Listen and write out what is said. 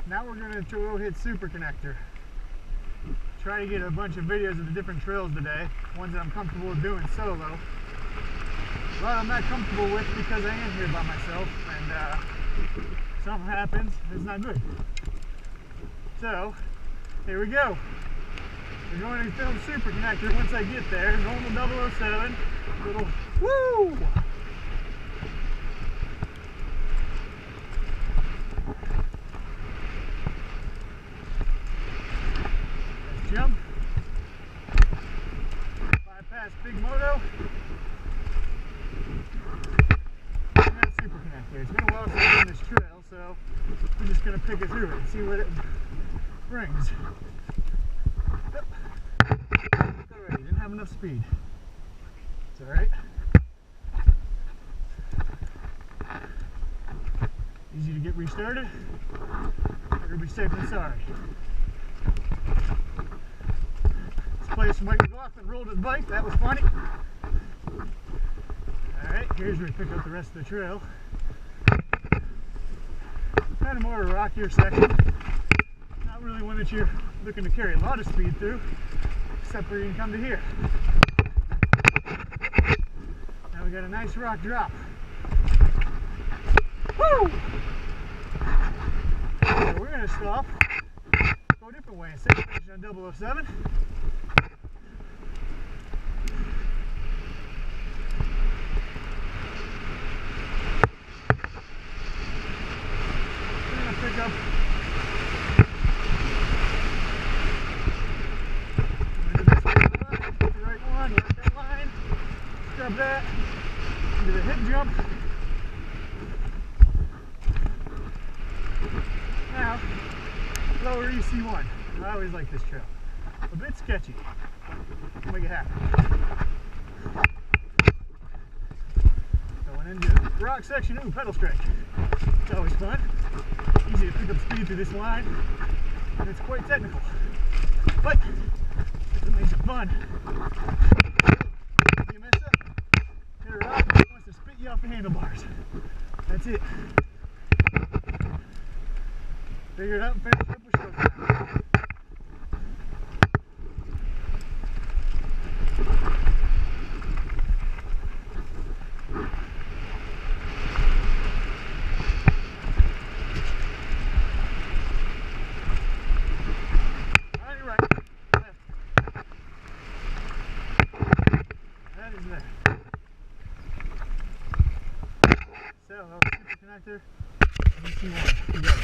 Now we're going to go hit super connector. Try to get a bunch of videos of the different trails today, ones that I'm comfortable with doing solo. A lot I'm not comfortable with because I am here by myself, and something happens, it's not good. So, here we go. We're going to film super connector once I get there. Normal 007, little woo! Jump, bypass big moto, and then super connector. It's been a while since I've done this trail, so we're just going to pick it through it and see what it brings. Yep. Alright, didn't have enough speed. It's alright. Easy to get restarted. Better be safe than sorry. Place Mike McLaughlin rolled his bike, that was funny. Alright, here's where we pick up the rest of the trail. Kind of more of a rockier section. Not really one that you're looking to carry a lot of speed through, except where you can come to here. Now we got a nice rock drop. Woo! So we're going to stop, go a different way instead of finishing on 007. Up. The right one, right that line, grab that, into the hip jump. Now, lower EC1. I always like this trail. A bit sketchy, but we'll make it happen. Going into the rock section, ooh, pedal strike. It's always fun. Easy to pick up speed through this line, and it's quite technical, but that's what makes it fun. If you mess up, hit a rock and it wants to spit you off the handlebars. That's it. Figure it out and finish up with stroke time. So, super connector, EC1, together.